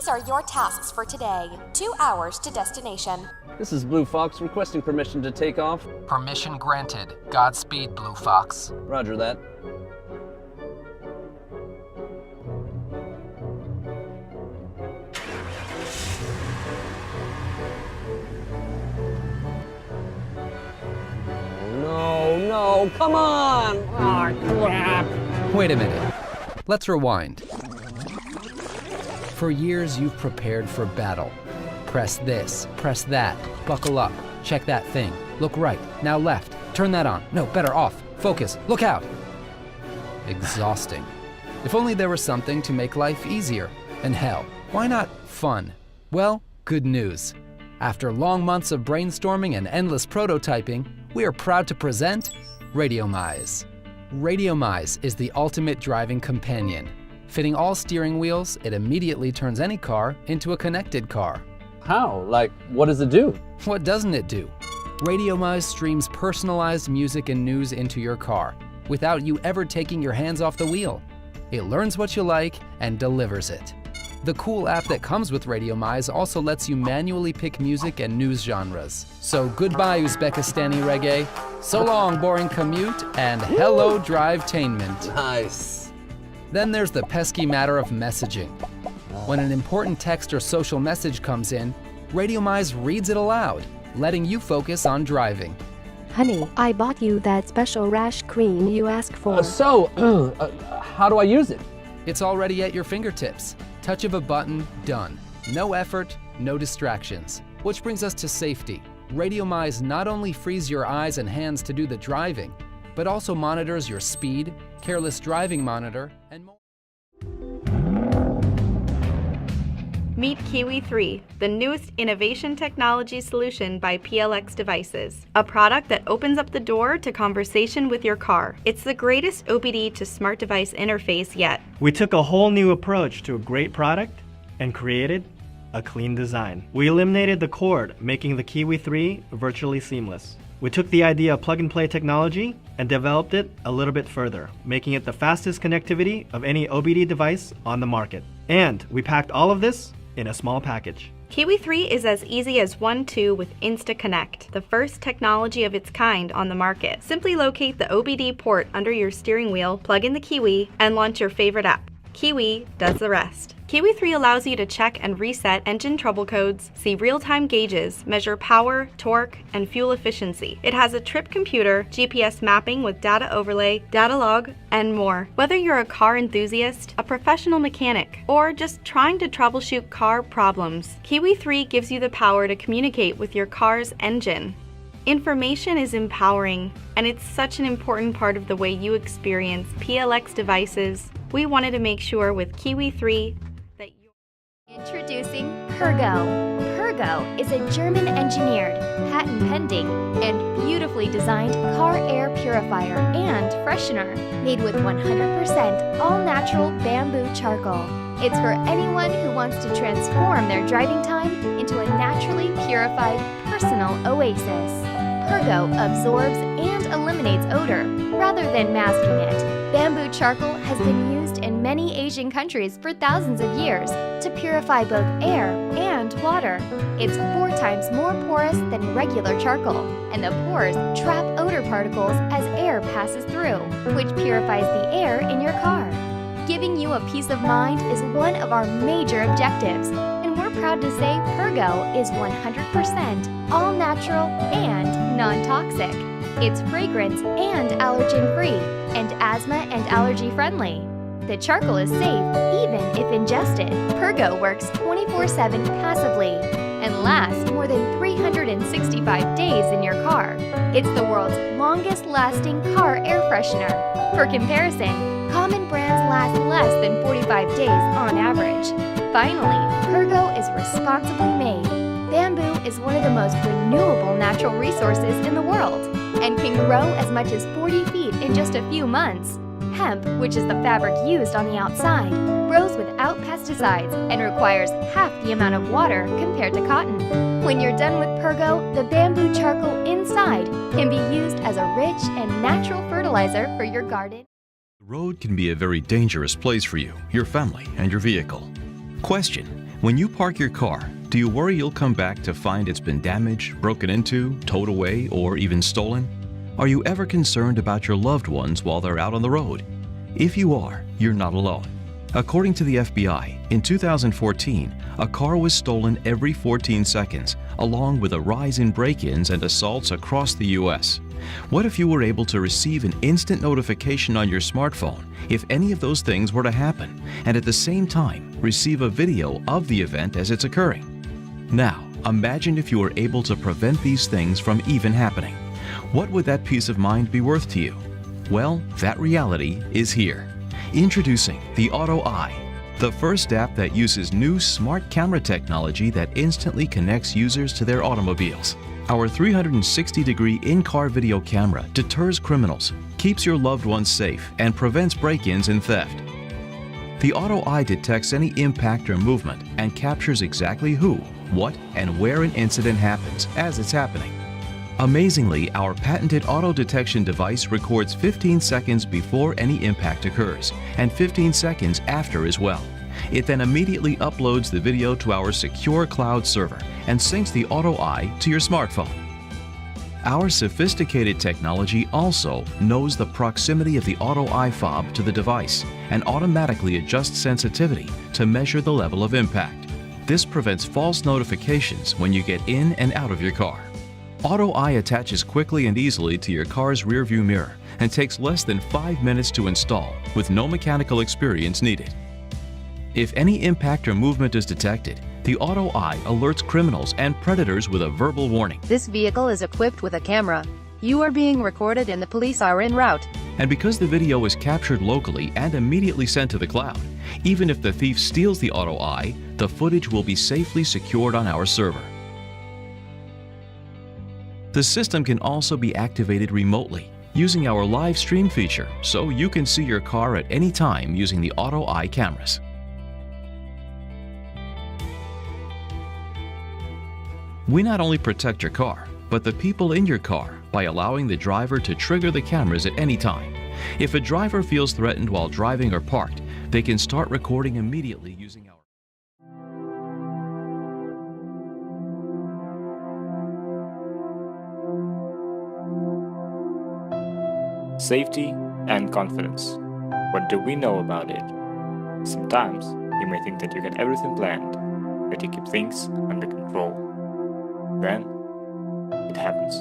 These are your tasks for today. 2 hours to destination. This is Blue Fox requesting permission to take off. Permission granted. Godspeed, Blue Fox. Roger that. No, come on! Oh, crap! Wait a minute. Let's rewind. For years, you've prepared for battle. Press this, press that, buckle up, check that thing, look right, now left, turn that on, no, better off, focus, look out. Exhausting. If only there was something to make life easier. And hell, why not fun? Well, good news. After long months of brainstorming and endless prototyping, we are proud to present Radiomize. Radiomize is the ultimate driving companion. Fitting all steering wheels, it immediately turns any car into a connected car. How? Like, what does it do? What doesn't it do? Radiomize streams personalized music and news into your car without you ever taking your hands off the wheel. It learns what you like and delivers it. The cool app that comes with Radiomize also lets you manually pick music and news genres. So goodbye Uzbekistani reggae, so long boring commute, and hello drive-tainment. Nice. Then there's the pesky matter of messaging. When an important text or social message comes in, Radiomize reads it aloud, letting you focus on driving. Honey, I bought you that special rash cream you asked for. How do I use it? It's already at your fingertips. Touch of a button, done. No effort, no distractions. Which brings us to safety. Radiomize not only frees your eyes and hands to do the driving, but also monitors your speed, careless driving monitor, and more. Meet Kiwi III, the newest innovation technology solution by PLX Devices, a product that opens up the door to conversation with your car. It's the greatest OBD to smart device interface yet. We took a whole new approach to a great product and created a clean design. We eliminated the cord, making the Kiwi III virtually seamless. We took the idea of plug-and-play technology and developed it a little bit further, making it the fastest connectivity of any OBD device on the market. And we packed all of this in a small package. Kiwi III is as easy as 1-2 with InstaConnect, the first technology of its kind on the market. Simply locate the OBD port under your steering wheel, plug in the Kiwi, and launch your favorite app. Kiwi does the rest. Kiwi III allows you to check and reset engine trouble codes, see real-time gauges, measure power, torque, and fuel efficiency. It has a trip computer, GPS mapping with data overlay, data log, and more. Whether you're a car enthusiast, a professional mechanic, or just trying to troubleshoot car problems, Kiwi III gives you the power to communicate with your car's engine. Information is empowering, and it's such an important part of the way you experience PLX devices. We wanted to make sure with Kiwi III that you're... Introducing Purggo. Purggo is a German-engineered, patent-pending, and beautifully designed car air purifier and freshener made with 100% all-natural bamboo charcoal. It's for anyone who wants to transform their driving time into a naturally purified personal oasis. Purggo absorbs and eliminates odor rather than masking it. Bamboo charcoal has been used in many Asian countries for thousands of years to purify both air and water. It's 4 times more porous than regular charcoal, and the pores trap odor particles as air passes through, which purifies the air in your car. Giving you a peace of mind is one of our major objectives, and we're proud to say Purggo is 100% all-natural and non-toxic. It's fragrance and allergen-free, and asthma and allergy-friendly. The charcoal is safe even if ingested. Purggo works 24/7 passively and lasts more than 365 days in your car. It's the world's longest-lasting car air freshener. For comparison, common brands last less than 45 days on average. Finally, Purggo is responsibly made. Bamboo is one of the most renewable natural resources in the world and can grow as much as 40 feet in just a few months. Hemp, which is the fabric used on the outside, grows without pesticides and requires half the amount of water compared to cotton. When you're done with Purggo, the bamboo charcoal inside can be used as a rich and natural fertilizer for your garden. The road can be a very dangerous place for you, your family, and your vehicle. Question: When you park your car, do you worry you'll come back to find it's been damaged, broken into, towed away, or even stolen? Are you ever concerned about your loved ones while they're out on the road? If you are, you're not alone. According to the FBI, in 2014, a car was stolen every 14 seconds, along with a rise in break-ins and assaults across the U.S. What if you were able to receive an instant notification on your smartphone if any of those things were to happen, and at the same time receive a video of the event as it's occurring? Now, imagine if you were able to prevent these things from even happening. What would that peace of mind be worth to you? Well, that reality is here. Introducing the AutoEye, the first app that uses new smart camera technology that instantly connects users to their automobiles. Our 360-degree in-car video camera deters criminals, keeps your loved ones safe, and prevents break-ins and theft. The AutoEye detects any impact or movement and captures exactly who, what, and where an incident happens as it's happening. Amazingly, our patented auto detection device records 15 seconds before any impact occurs and 15 seconds after as well. It then immediately uploads the video to our secure cloud server and syncs the AutoEye to your smartphone. Our sophisticated technology also knows the proximity of the AutoEye fob to the device and automatically adjusts sensitivity to measure the level of impact. This prevents false notifications when you get in and out of your car. AutoEye attaches quickly and easily to your car's rearview mirror and takes less than 5 minutes to install with no mechanical experience needed. If any impact or movement is detected, the AutoEye alerts criminals and predators with a verbal warning. This vehicle is equipped with a camera. You are being recorded and the police are en route. And because the video is captured locally and immediately sent to the cloud, even if the thief steals the AutoEye, the footage will be safely secured on our server. The system can also be activated remotely using our live stream feature, so you can see your car at any time using the AutoEye cameras. We not only protect your car, but the people in your car by allowing the driver to trigger the cameras at any time. If a driver feels threatened while driving or parked, they can start recording immediately using our Safety and confidence. What do we know about it? Sometimes you may think that you get everything planned, that you keep things under control. Then it happens.